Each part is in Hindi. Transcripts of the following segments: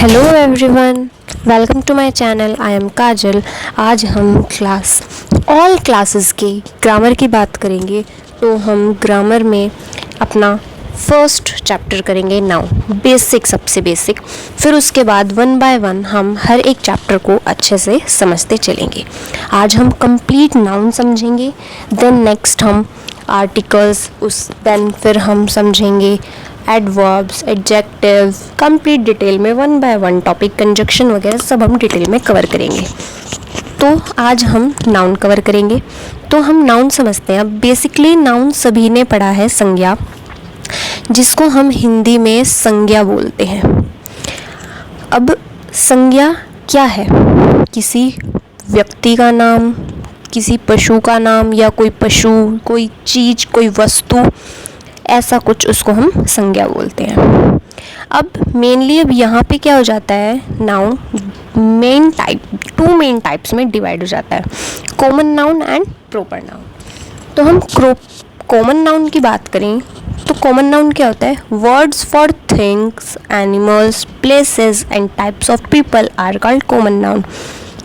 Hello everyone, welcome to my channel. I am Kajal. आज हम ऑल क्लासेस के ग्रामर की बात करेंगे। तो हम ग्रामर में अपना फर्स्ट चैप्टर करेंगे नाउन, बेसिक, सबसे बेसिक। फिर उसके बाद वन बाय वन हम हर एक चैप्टर को अच्छे से समझते चलेंगे। आज हम कंप्लीट नाउन समझेंगे, देन नेक्स्ट हम आर्टिकल्स, देन फिर हम समझेंगे एडवर्ब्स, एडजेक्टिव, कंप्लीट डिटेल में one by one topic, conjunction वगैरह सब हम डिटेल में कवर करेंगे। तो आज हम नाउन कवर करेंगे। तो हम नाउन समझते हैं। अब बेसिकली नाउन सभी ने पढ़ा है, संज्ञा, जिसको हम हिंदी में संज्ञा बोलते हैं। अब संज्ञा क्या है? किसी व्यक्ति का नाम, किसी पशु का नाम, या कोई पशु, कोई चीज़, कोई वस्तु, ऐसा कुछ, उसको हम संज्ञा बोलते हैं। अब मेनली अब यहाँ पे क्या हो जाता है, नाउन टू मेन टाइप्स में डिवाइड हो जाता है, common noun and proper noun. तो हम कॉमन नाउन की बात करें तो कॉमन नाउन क्या होता है? Words for things, animals, places and types of people are called common noun.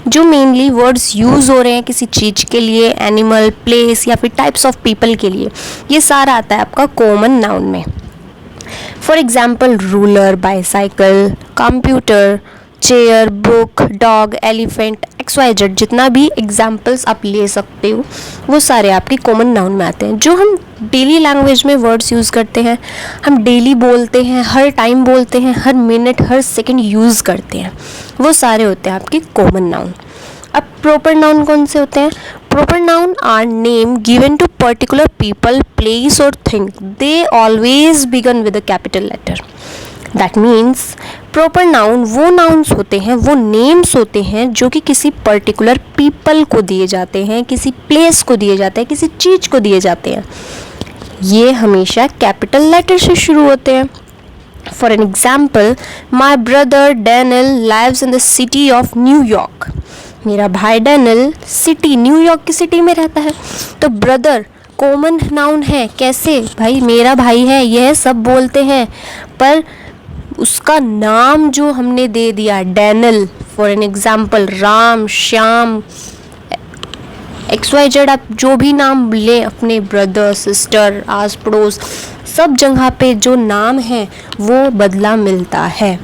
जो मेनली वर्ड्स यूज़ हो रहे हैं किसी चीज़ के लिए, एनिमल, प्लेस या फिर टाइप्स ऑफ पीपल के लिए, ये सारा आता है आपका कॉमन नाउन में। For example ruler, bicycle, computer, chair, book, dog, elephant, XYZ, जितना भी एग्जाम्पल्स आप ले सकते हो वो सारे आपके कॉमन नाउन में आते हैं। जो हम डेली लैंग्वेज में वर्ड्स यूज़ करते हैं, हम डेली बोलते हैं, हर टाइम बोलते हैं, हर मिनट, हर सेकंड यूज़ करते हैं, वो सारे होते हैं आपके कॉमन नाउन। अब प्रॉपर नाउन कौन से होते हैं? Proper noun are name given to particular people, place और thing. They always begin with a capital letter. That means proper noun वो नाउन्स होते हैं, वो नेम्स होते हैं जो कि किसी पर्टिकुलर पीपल को दिए जाते हैं, किसी प्लेस को दिए जाते हैं, किसी चीज़ को दिए जाते हैं। ये हमेशा कैपिटल लेटर से शुरू होते हैं। For an example, my brother Daniel lives in the city of New York. मेरा भाई डैनियल न्यूयॉर्क की सिटी में रहता है। तो ब्रदर कॉमन नाउन है। कैसे? भाई मेरा भाई है, यह सब बोलते हैं, पर उसका नाम जो हमने दे दिया Daniel, for an example Ram, Shyam, XYZ, आप जो भी नाम लें अपने ब्रदर, सिस्टर, आस पड़ोस, सब जगह पे जो नाम है वो बदला मिलता है।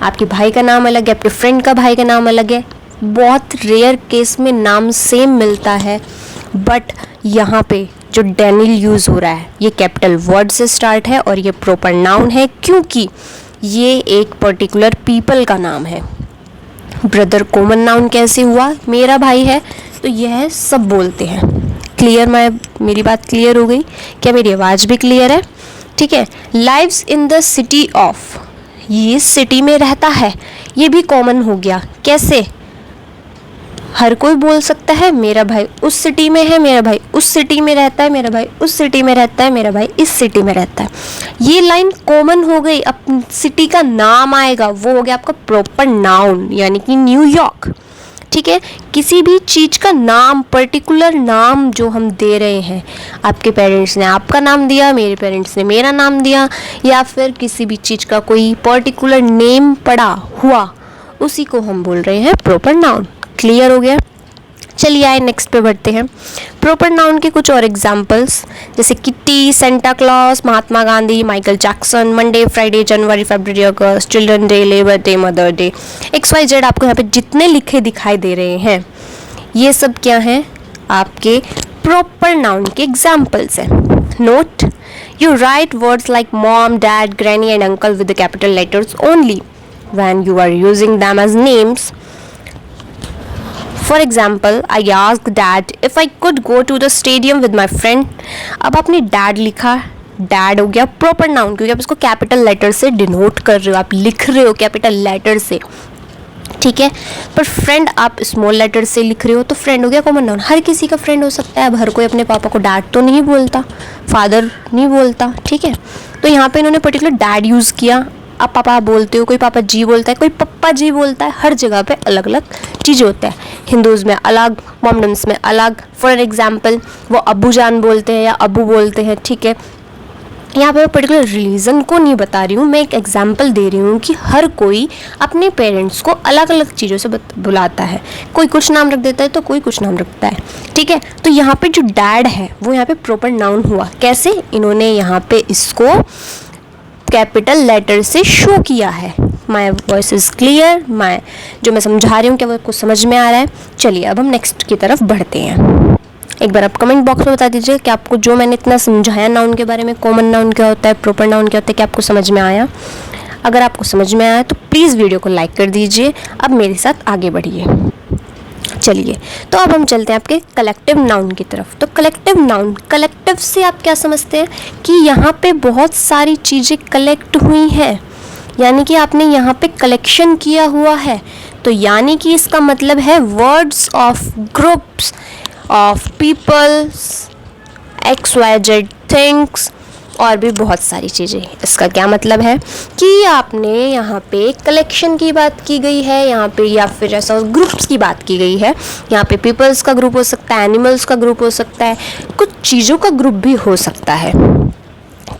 आपके भाई का नाम अलग है, आपके फ्रेंड का भाई का नाम अलग है, बहुत रेयर केस में नाम सेम मिलता है। बट यहाँ पे जो डैनियल यूज़ हो रहा है ये कैपिटल वर्ड से स्टार्ट है और ये प्रॉपर नाउन है, क्योंकि ये एक पर्टिकुलर पीपल का नाम है। ब्रदर कॉमन नाउन कैसे हुआ? मेरा भाई है तो यह सब बोलते हैं। क्लियर? मेरी बात क्लियर हो गई? क्या मेरी आवाज़ भी क्लियर है? ठीक है। Lives in the city of, ये सिटी में रहता है, ये भी कॉमन हो गया। कैसे? हर कोई बोल सकता है मेरा भाई उस सिटी में है, मेरा भाई उस सिटी में रहता है, मेरा भाई उस सिटी में रहता है, मेरा भाई इस सिटी में रहता है। ये लाइन कॉमन हो गई। अब सिटी का नाम आएगा, वो हो गया आपका प्रॉपर नाउन, यानी कि न्यूयॉर्क। ठीक है। किसी भी चीज़ का नाम, पर्टिकुलर नाम जो हम दे रहे हैं, आपके पेरेंट्स ने आपका नाम दिया, मेरे पेरेंट्स ने मेरा नाम दिया, या फिर किसी भी चीज़ का कोई पर्टिकुलर नेम पड़ा हुआ, उसी को हम बोल रहे हैं प्रॉपर नाउन। क्लियर हो गया? चलिए आए नेक्स्ट पे बढ़ते हैं। प्रॉपर नाउन के कुछ और एग्जाम्पल्स, जैसे Kitty, Santa Claus, Mahatma Gandhi, Michael Jackson, Monday, Friday, जनवरी, फरवरी, अगस्त, children day, labour day, mother day, XYZ। आपको यहाँ पे जितने लिखे दिखाई दे रहे हैं ये सब क्या हैं? आपके प्रॉपर नाउन के एग्जाम्पल्स हैं। Note, you write words like mom, dad, granny and uncle with the capital letters only when you are using them as names. For example, I ask dad if I could go to the stadium with my friend. अब आपने डैड लिखा, डैड हो गया प्रॉपर नाउन, क्योंकि आप इसको कैपिटल लेटर से डिनोट कर रहे हो, आप लिख रहे हो कैपिटल लेटर से। ठीक है। पर फ्रेंड आप स्मॉल लेटर से लिख रहे हो, तो फ्रेंड हो गया कॉमन नाउन। हर किसी का फ्रेंड हो सकता है। अब हर कोई अपने पापा को डैड तो नहीं बोलता, फादर नहीं बोलता। ठीक है। तो यहाँ पे इन्होंने पर्टिकुलर डैड यूज़ किया। आप पापा बोलते हो, कोई पापा जी बोलता है, कोई पप्पा जी बोलता है। हर जगह पे अलग अलग चीज़ होता है। हिंदूज़ में अलग, मोमडम्स में अलग। फॉर एग्जाम्पल वो अब्बू जान बोलते हैं या अब्बू बोलते हैं। ठीक है। यहाँ पे पर्टिकुलर रीज़न को नहीं बता रही हूँ, मैं एक एग्जांपल दे रही हूँ कि हर कोई अपने पेरेंट्स को अलग अलग चीज़ों से बुलाता है। कोई कुछ नाम रख देता है तो कोई कुछ नाम रखता है, ठीक है। तो यहाँ पे जो डैड है वो यहाँ पे प्रॉपर नाउन हुआ। कैसे? इन्होंने यहाँ पे इसको कैपिटल लेटर से शो किया है। माई वॉइस इज़ क्लियर, जो मैं समझा रही हूँ क्या वो आपको समझ में आ रहा है? चलिए अब हम नेक्स्ट की तरफ बढ़ते हैं। एक बार आप कमेंट बॉक्स में बता दीजिए कि आपको जो मैंने इतना समझाया नाउन के बारे में, कॉमन नाउन क्या होता है, प्रॉपर नाउन क्या होता है, क्या आपको समझ में आया? अगर आपको समझ में आया तो प्लीज़ वीडियो को लाइक कर दीजिए। अब मेरे साथ आगे बढ़िए। चलिए तो अब हम चलते हैं आपके कलेक्टिव नाउन की तरफ। तो कलेक्टिव नाउन, कलेक्टिव से आप क्या समझते हैं कि यहाँ पे बहुत सारी चीज़ें कलेक्ट हुई हैं, यानी कि आपने यहाँ पे कलेक्शन किया हुआ है। तो यानी कि इसका मतलब है words of groups of peoples, XYZ things और भी बहुत सारी चीज़ें। इसका क्या मतलब है कि आपने यहाँ पे कलेक्शन की बात की गई है यहाँ पे, या फिर ऐसा ग्रुप्स की बात की गई है। यहाँ पे पीपल्स का ग्रुप हो सकता है, एनिमल्स का ग्रुप हो सकता है, कुछ चीज़ों का ग्रुप भी हो सकता है,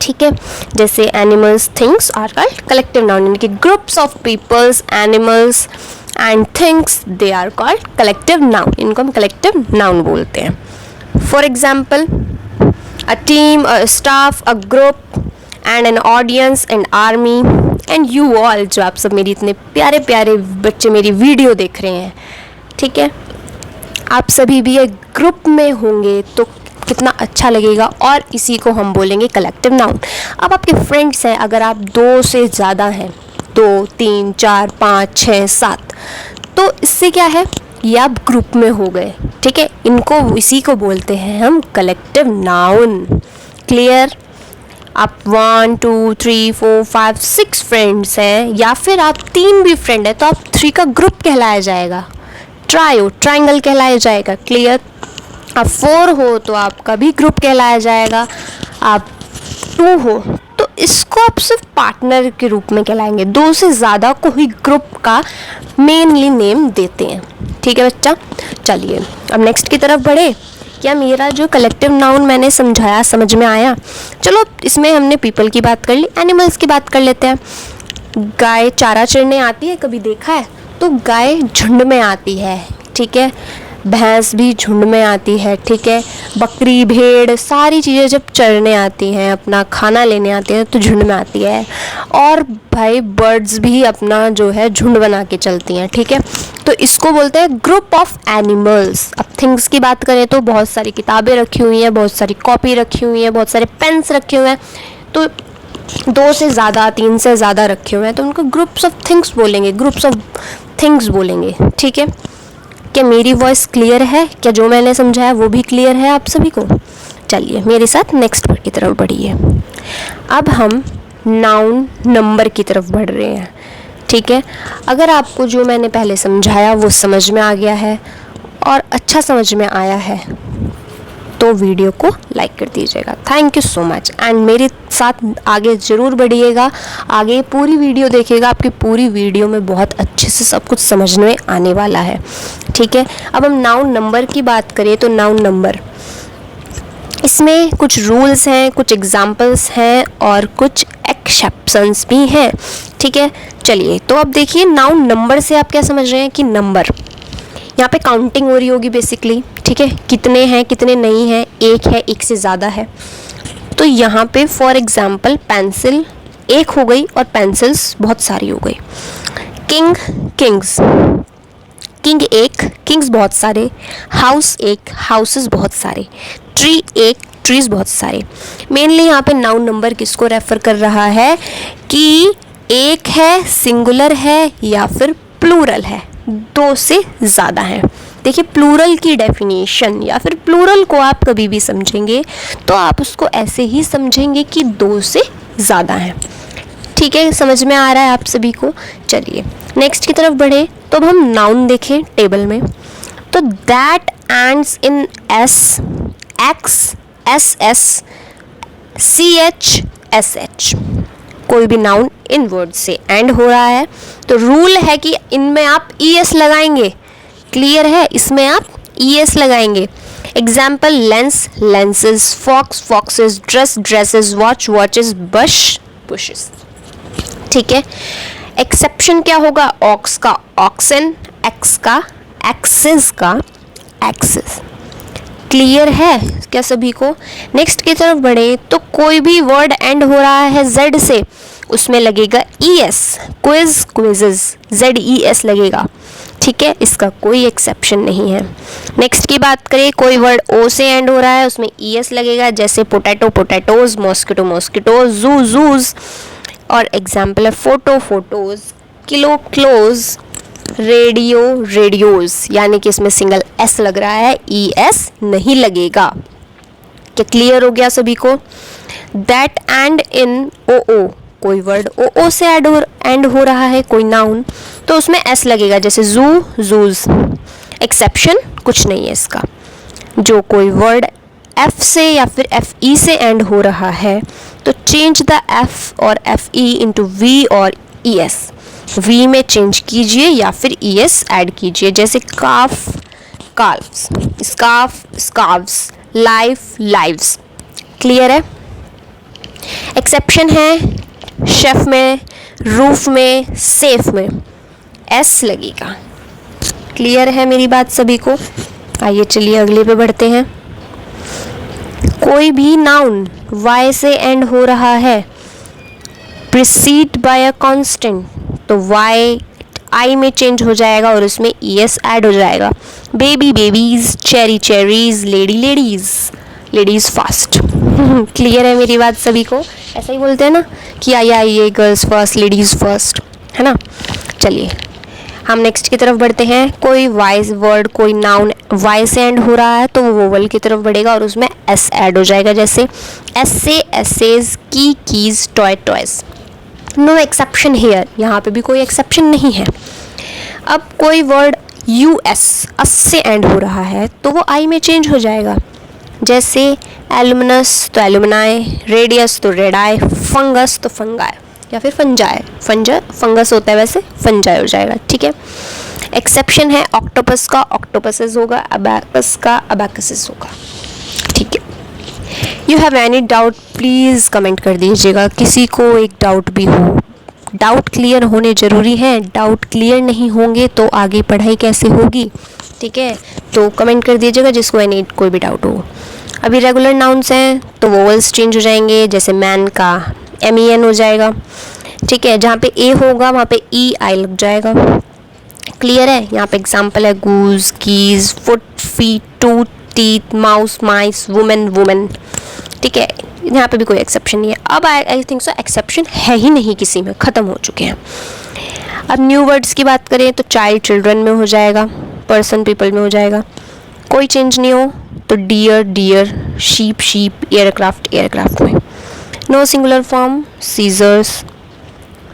ठीक है। जैसे animals, things are called collective noun, यानी कि groups of peoples, animals and things they are called collective noun. इनको हम कलेक्टिव नाउन बोलते हैं। For example a team, a staff, a group and an audience and army and you all, जो आप सब मेरी इतने प्यारे प्यारे बच्चे मेरी वीडियो देख रहे हैं, ठीक है। आप सभी भी एक ग्रुप में होंगे तो कितना अच्छा लगेगा, और इसी को हम बोलेंगे कलेक्टिव नाउन। अब आपके फ्रेंड्स हैं, अगर आप 2 से ज़्यादा हैं, 2, 3, 4, 5, 6, 7, तो इससे क्या है, ये आप ग्रुप में हो गए, ठीक है। इसी को बोलते हैं हम कलेक्टिव नाउन। क्लियर? आप 1, 2, 3, 4, 5, 6 फ्रेंड्स हैं, या फिर आप 3 भी फ्रेंड है तो आप 3 का ग्रुप कहलाया जाएगा, ट्रायंगल कहलाया जाएगा। क्लियर? आप 4 हो तो आपका भी ग्रुप कहलाया जाएगा, आप 2 हो तो इसको आप सिर्फ पार्टनर के रूप में कहलाएंगे। 2 से ज़्यादा को ही ग्रुप का मेनली नेम देते हैं, ठीक है बच्चा। चलिए अब नेक्स्ट की तरफ बढ़े। क्या मेरा जो कलेक्टिव नाउन मैंने समझाया समझ में आया? चलो इसमें हमने पीपल की बात कर ली, एनिमल्स की बात कर लेते हैं। गाय चारा चरने आती है, कभी देखा है? तो गाय झुंड में आती है, ठीक है। भैंस भी झुंड में आती है, ठीक है। बकरी, भेड़, सारी चीज़ें जब चरने आती हैं, अपना खाना लेने आती हैं तो झुंड में आती है। और भाई बर्ड्स भी अपना जो है झुंड बना के चलती हैं, ठीक है। तो इसको बोलते हैं ग्रुप ऑफ एनिमल्स। अब थिंग्स की बात करें तो बहुत सारी किताबें रखी हुई हैं, बहुत सारी कॉपी रखी हुई हैं, बहुत सारे पेन्स रखे हुए हैं, तो 2 से ज़्यादा, 3 से ज़्यादा रखे हुए हैं तो उनको ग्रुप्स ऑफ थिंग्स बोलेंगे, ग्रुप्स ऑफ थिंग्स बोलेंगे, ठीक है। क्या मेरी वॉइस क्लियर है? क्या जो मैंने समझाया वो भी क्लियर है आप सभी को? चलिए मेरे साथ नेक्स्ट वर्ड की तरफ बढ़िए। अब हम नाउन नंबर की तरफ बढ़ रहे हैं, ठीक है। अगर आपको जो मैंने पहले समझाया वो समझ में आ गया है और अच्छा समझ में आया है तो वीडियो को लाइक कर दीजिएगा। Thank you so much, and मेरे साथ आगे ज़रूर बढ़िएगा, आगे पूरी वीडियो देखिएगा। आपकी पूरी वीडियो में बहुत अच्छे से सब कुछ समझ में आने वाला है, ठीक है। अब हम नाउन नंबर की बात करें तो नाउन नंबर, इसमें कुछ रूल्स हैं, कुछ एग्जाम्पल्स हैं और कुछ एक्सेप्शंस भी हैं, ठीक है। चलिए तो अब देखिए नाउन नंबर से आप क्या समझ रहे हैं कि नंबर, यहाँ पे काउंटिंग हो रही होगी बेसिकली, ठीक है। कितने हैं, कितने नहीं हैं, एक है, एक से ज़्यादा है। तो यहाँ पे फॉर एग्जांपल पेंसिल एक हो गई और पेंसिल्स बहुत सारी हो गई। किंग, किंग्स, किंग एक, किंग्स बहुत सारे। हाउस एक, हाउसेस बहुत सारे। ट्री एक, ट्रीज बहुत सारे। मेनली यहाँ पे नाउन नंबर किसको रेफर कर रहा है कि एक है, सिंगुलर है या फिर प्लूरल है, 2 से ज़्यादा है। देखिए प्लूरल की डेफिनेशन या फिर प्लूरल को आप कभी भी समझेंगे तो आप उसको ऐसे ही समझेंगे कि 2 से ज़्यादा है, ठीक है। समझ में आ रहा है आप सभी को? चलिए नेक्स्ट की तरफ बढ़े। तो अब हम नाउन देखें टेबल में, तो that ends in S, X, S S, C H, S H, कोई भी नाउन इन वर्ड से एंड हो रहा है तो रूल है कि इनमें आप ई एस लगाएंगे। क्लियर है? इसमें आप ई एस लगाएंगे। Example lens lenses, fox foxes, dress dresses, watch watches, bush bushes। ठीक है। एक्सेप्शन क्या होगा? ऑक्स का ऑक्सन, एक्स का एक्सिस का एक्सिस। क्लियर है क्या सभी को? नेक्स्ट की तरफ बढ़े तो कोई भी वर्ड एंड हो रहा है जेड से, उसमें लगेगा ES। क्विज क्विजेस, ZES लगेगा। ठीक है, इसका कोई एक्सेप्शन नहीं है। नेक्स्ट की बात करें, कोई वर्ड O से एंड हो रहा है, उसमें ES लगेगा, जैसे पोटैटो पोटैटोज, मॉस्किटो मॉस्किटोज, जू जूज। और एग्जाम्पल है photo photos, kilo close, radio radios, यानी कि इसमें सिंगल S लग रहा है, ES नहीं लगेगा। क्या क्लियर हो गया सभी को? दैट एंड इन OO, कोई वर्ड OO से एंड हो रहा है, कोई नाउन, तो उसमें S लगेगा, जैसे जू जूज। एक्सेप्शन कुछ नहीं है इसका। जो कोई वर्ड F से या फिर FE से एंड हो रहा है, तो चेंज द F और FE इंटू V और ES। V में चेंज कीजिए या फिर ES ऐड कीजिए, जैसे calf calves, scarf scarves, life lives. Clear है? एक्सेप्शन है शेफ में, रूफ में, सेफ में S लगेगा। क्लियर है मेरी बात सभी को? आइए चलिए अगले पे बढ़ते हैं। कोई भी नाउन Y से एंड हो रहा है, प्रीसीड बाय अ कांस्टेंट, तो Y I में चेंज हो जाएगा और उसमें ES ऐड हो जाएगा। Baby babies, cherry cherries, lady ladies, ladies fast. Clear है मेरी बात सभी को? ऐसा ही बोलते हैं ना कि आइए गर्ल्स फर्स्ट, लेडीज फर्स्ट, है ना। चलिए हम नेक्स्ट की तरफ बढ़ते हैं। कोई वाइज वर्ड, कोई नाउन Y से एंड हो रहा है, तो वो वोवल की तरफ बढ़ेगा और उसमें S ऐड हो जाएगा, जैसे S से esses, key keys, toy toys. No exception here, यहाँ पे भी कोई एक्सेप्शन नहीं है। अब कोई वर्ड US अस से एंड हो रहा है, तो वो I में चेंज हो जाएगा, जैसे एलुमिनस तो एलुमिनाई, रेडियस तो रेडाई, फंगस तो फंगाई या फिर फंजाई, फंगस होता है वैसे फंजाई हो जाएगा। ठीक है। एक्सेप्शन है ऑक्टोपस का ऑक्टोपसेस होगा, अबैकस का अबैकसेस होगा। ठीक है। You have any doubt please comment कर दीजिएगा, किसी को एक डाउट भी हो। डाउट क्लियर होने ज़रूरी है, डाउट क्लियर नहीं होंगे तो आगे पढ़ाई कैसे होगी। ठीक है, तो कमेंट कर दीजिएगा जिसको एनी कोई भी डाउट हो। अभी रेगुलर नाउन्स हैं तो वोवल्स चेंज हो जाएंगे, जैसे मैन का MEN हो जाएगा। ठीक है, जहाँ पे A होगा वहाँ पे EI लग जाएगा। क्लियर है? यहाँ पे एग्जाम्पल है goose, geese, foot, feet, tooth, teeth, mouse, mice, women, women. ठीक है, यहाँ पे भी कोई एक्सेप्शन नहीं है। अब आई थिंक सो एक्सेप्शन है ही नहीं किसी में, ख़त्म हो चुके हैं। अब न्यू वर्ड्स की बात करें तो चाइल्ड चिल्ड्रन में हो जाएगा, पर्सन पीपल में हो जाएगा। कोई चेंज नहीं हो तो deer deer, sheep sheep, aircraft aircraft में। No singular form, scissors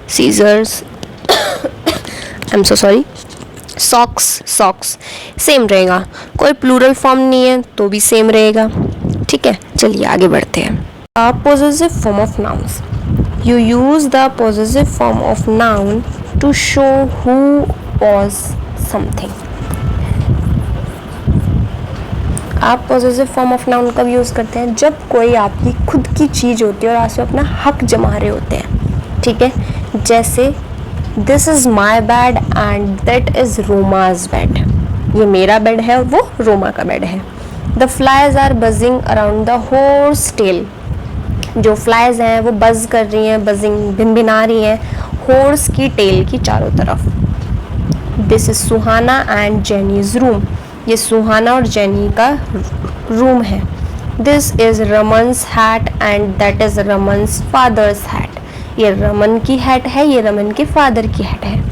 scissors, I am so sorry, socks socks, same रहेगा। कोई प्लूरल फॉर्म नहीं है तो भी सेम रहेगा। ठीक है, चलिए आगे बढ़ते हैं। Possessive form of nouns, you use the possessive form of noun to show who was something. आप पॉजिटिव फॉर्म ऑफ नाउन कब यूज़ करते हैं? जब कोई आपकी खुद की चीज़ होती है और आपसे अपना हक जमा रहे होते हैं। ठीक है, जैसे this is my bed and that is Roma's bed, ये मेरा बेड है और वो रोमा का बेड है। The flies are buzzing around the horse tail, जो फ्लाइज हैं वो बज़ कर रही हैं, बजिंग भिनभिना रही हैं हॉर्स की टेल की चारों तरफ। This is Suhana and Jenny's room, ये सुहाना और जेनी का रूम है। This is Raman's hat and that is Raman's father's hat, ये रमन की हैट है, ये रमन के फादर की हैट है।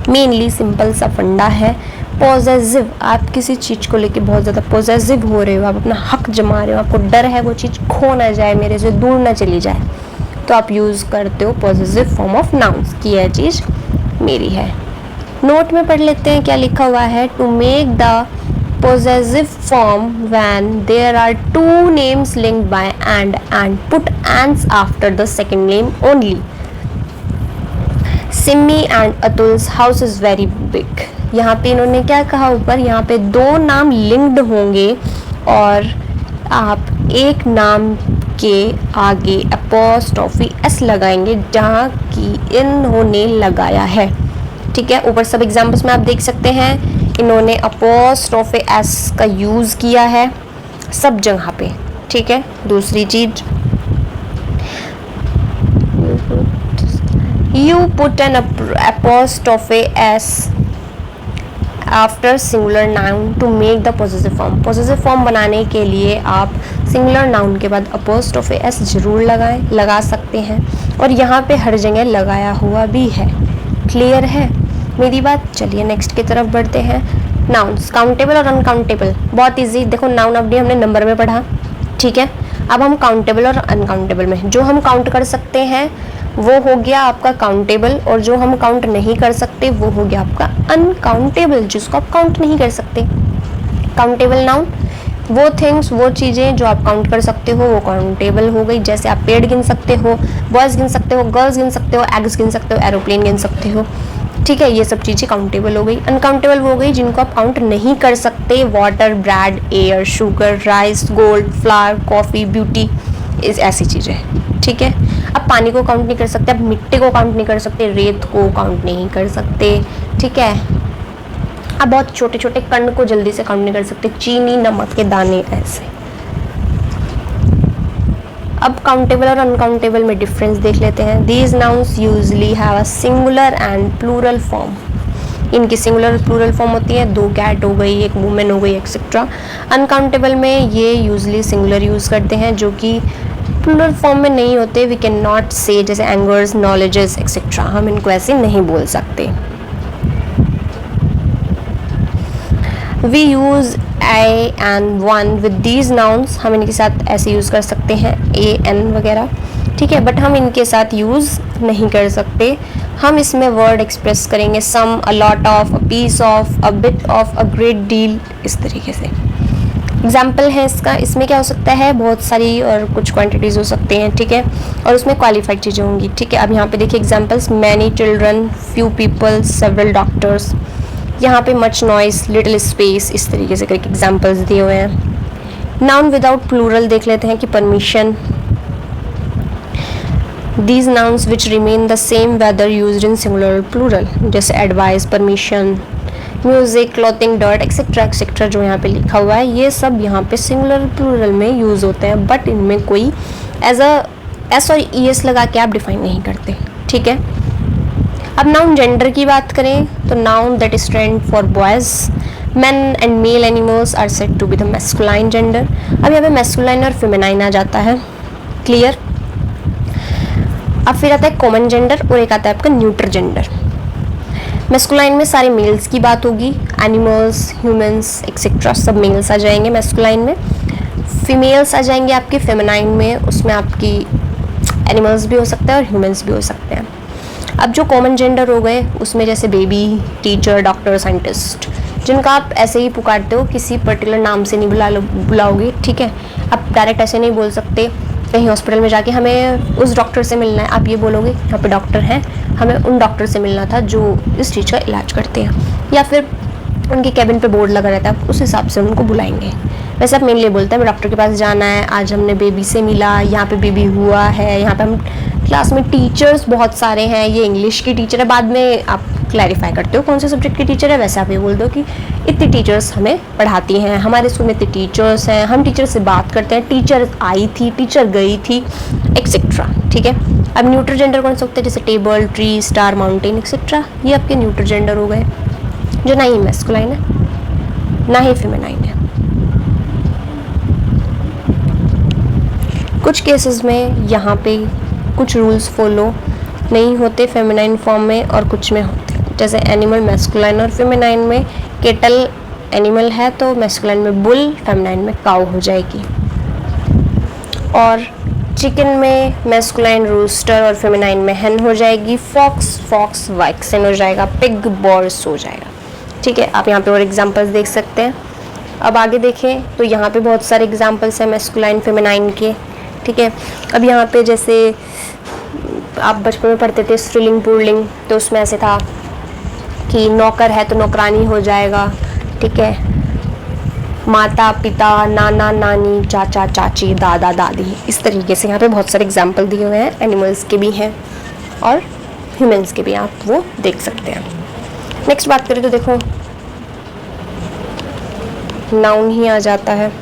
मेनली सिंपल सा फंडा है पॉजेसिव, आप किसी चीज़ को लेके बहुत ज़्यादा पॉजेसिव हो रहे हो, आप अपना हक जमा रहे हो, आपको डर है वो चीज़ खो ना जाए, मेरे से दूर ना चली जाए, तो आप यूज़ करते हो पॉजेसिव फॉर्म ऑफ नाउन्स कि यह चीज़ मेरी है। नोट में पढ़ लेते हैं क्या लिखा हुआ है। To make the possessive form when there are two names linked by and put ands after the second name only. Simmi and Atul's house is very big. यहाँ पे इन्होंने क्या कहा ऊपर, यहाँ पे दो नाम लिंक्ड होंगे और आप एक नाम के आगे अपॉस्ट्रोफी एस लगाएंगे जहाँ की इन्होंने लगाया है। ठीक है, ऊपर सब एग्जाम्पल्स में आप देख सकते हैं इन्होंने अपॉस्ट्रोफी एस का यूज़ किया है सब जगह पे। ठीक है, दूसरी चीज, you put an apostrophe s after singular noun to make the possessive form। possessive form बनाने के लिए आप singular noun के बाद apostrophe s जरूर लगा सकते हैं और यहाँ पे हर जगह लगाया हुआ भी है। क्लियर है मेरी बात? चलिए नेक्स्ट की तरफ बढ़ते हैं। नाउन्स, काउंटेबल और अनकाउंटेबल, बहुत इजी। देखो नाउन अभी हमने नंबर में पढ़ा, ठीक है। अब हम काउंटेबल और अनकाउंटेबल में, जो हम काउंट कर सकते हैं वो हो गया आपका काउंटेबल और जो हम काउंट नहीं कर सकते वो हो गया आपका अनकाउंटेबल, जिसको आप काउंट नहीं कर सकते। काउंटेबल नाउन वो थिंग्स, वो चीज़ें जो आप काउंट कर सकते हो वो काउंटेबल हो गई। जैसे आप पेड़ गिन सकते हो, बॉयज़ गिन सकते हो, गर्ल्स गिन सकते हो, एग्स गिन सकते हो, एरोप्लेन गिन सकते हो। ठीक है, ये सब चीज़ें काउंटेबल हो गई। अनकाउंटेबल वो हो गई जिनको आप काउंट नहीं कर सकते। Water, bread, air, sugar, rice, gold, flower, coffee, beauty, इस ऐसी चीज़ें। ठीक है, आप पानी को काउंट नहीं कर सकते, आप मिट्टी को काउंट नहीं कर सकते, रेत को काउंट नहीं कर सकते। ठीक है, आप बहुत छोटे छोटे कण को जल्दी से काउंट नहीं कर सकते, चीनी, नमक के दाने, ऐसे। अब काउंटेबल और अनकाउंटेबल में डिफरेंस देख लेते हैं। These nouns usually have a singular and plural form. इनकी सिंगुलर और प्लूरल फॉर्म होती है, 2 कैट हो गई, 1 वुमेन हो गई, एक्सेट्रा। अनकाउंटेबल में ये यूजली सिंगुलर यूज़ करते हैं जो कि प्लूरल फॉर्म में नहीं होते। वी कैन नॉट से, जैसे एंगर्स, नॉलेजेस, एक्सेट्रा, हम इनको ऐसे नहीं बोल सकते। We use a and one with these nouns, हम इनके साथ ऐसे यूज़ कर सकते हैं, ए एन वगैरह। ठीक है, बट हम इनके साथ यूज़ नहीं कर सकते। हम इसमें वर्ड एक्सप्रेस करेंगे some, a lot of, a piece of, a bit of, a great deal, इस तरीके से। एग्जाम्पल है इसका, इसमें क्या हो सकता है, बहुत सारी और कुछ क्वांटिटीज़ हो सकते हैं। ठीक है, और उसमें क्वालिफाइड चीज़ें होंगी। ठीक है, अब यहाँ पे देखिए examples, many children, few people, several doctors. यहाँ पे मच नॉइस, लिटिल स्पेस, इस तरीके से करके एग्जाम्पल्स दिए हुए हैं। नाउन विदाउट प्लूरल देख लेते हैं कि permission. These nouns which remain the same whether used in singular और प्लूरल, जैसे advice, permission, music, clothing, dirt, etcetera etcetera जो यहाँ पे लिखा हुआ है, ये सब यहाँ पे सिंगुलर प्लूरल में यूज़ होते हैं, बट इनमें कोई एज अ एस और ई एस लगा के आप डिफाइन नहीं करते। ठीक है, अब नाउन जेंडर की बात करें तो noun that stand for boys, man and male animals are said to be the masculine gender. अब यहाँ पे मैस्कुलाइन और फेमिनाइन आ जाता है। क्लियर? अब फिर आता है कॉमन जेंडर और एक आता है आपका न्यूट्रल जेंडर। मैस्कुलाइन में सारे मेल्स की बात होगी, एनिमल्स, ह्यूमंस, एक्सेट्रा सब मेल्स आ जाएंगे मैस्कुलाइन में। फीमेल्स आ जाएंगे आपके फेमिनाइन में, उसमें आपकी एनिमल्स भी हो सकता है और ह्यूमंस भी हो सकते हैं। अब जो कॉमन जेंडर हो गए उसमें जैसे बेबी, टीचर, डॉक्टर, साइंटिस्ट, जिनका आप ऐसे ही पुकारते हो, किसी पर्टिकुलर नाम से नहीं बुलाओगे। ठीक है, आप डायरेक्ट ऐसे नहीं बोल सकते। कहीं हॉस्पिटल में जाके हमें उस डॉक्टर से मिलना है, आप ये बोलोगे यहाँ पे डॉक्टर हैं, हमें उन डॉक्टर से मिलना था जो इस चीज़ का इलाज करते हैं, या फिर उनके कैबिन पे बोर्ड लगा रहता है, उस हिसाब से उनको बुलाएंगे। वैसे आप मेनली बोलते हैं डॉक्टर के पास जाना है, आज हमने बेबी से मिला, यहाँ पे बेबी हुआ है। यहाँ पे हम क्लास में टीचर्स बहुत सारे हैं, ये इंग्लिश की टीचर है, बाद में आप क्लैरिफाई करते हो कौन से सब्जेक्ट की टीचर है। वैसे आप ये बोल दो कि इतनी टीचर्स हमें पढ़ाती हैं, हमारे स्कूल में इतने टीचर्स हैं, हम टीचर से बात करते हैं, टीचर आई थी, टीचर गई थी, एक्सेट्रा। ठीक है, अब न्यूट्रल जेंडर कौन सा होता है, जैसे table, tree, star, mountain, etcetera, ये आपके न्यूट्रल जेंडर हो गए, जो ना ही मैस्कुलाइन है ना ही फेमिनाइन है। कुछ केसेस में यहाँ पे कुछ रूल्स फॉलो नहीं होते फेमिनाइन फॉर्म में और कुछ में होते हैं, जैसे एनिमल मैस्कुलाइन और फेमिनाइन में केटल एनिमल है तो मैस्कुलाइन में बुल, फेमिनाइन में काऊ हो जाएगी। और चिकन में मैस्कुलाइन रूस्टर और फेमिनाइन में हेन हो जाएगी। फॉक्स वाइक्सन हो जाएगा। पिग बॉर्स हो जाएगा। ठीक है, आप यहाँ पे और एग्जांपल्स देख सकते हैं। अब आगे देखें तो यहाँ पे बहुत सारे एग्जांपल्स हैं मैस्कुलाइन फेमिनाइन के। ठीक है, अब यहाँ पे जैसे आप बचपन में पढ़ते थे स्त्रीलिंग पुल्लिंग, तो उसमें ऐसे था कि नौकर है तो नौकरानी हो जाएगा। ठीक है, माता पिता, नाना नानी, चाचा चाची, दादा दादी, इस तरीके से यहाँ पे बहुत सारे एग्जाम्पल दिए हुए हैं। एनिमल्स के भी हैं और ह्यूमंस के भी, आप वो देख सकते हैं। नेक्स्ट बात करें तो देखो नाउन ही आ जाता है।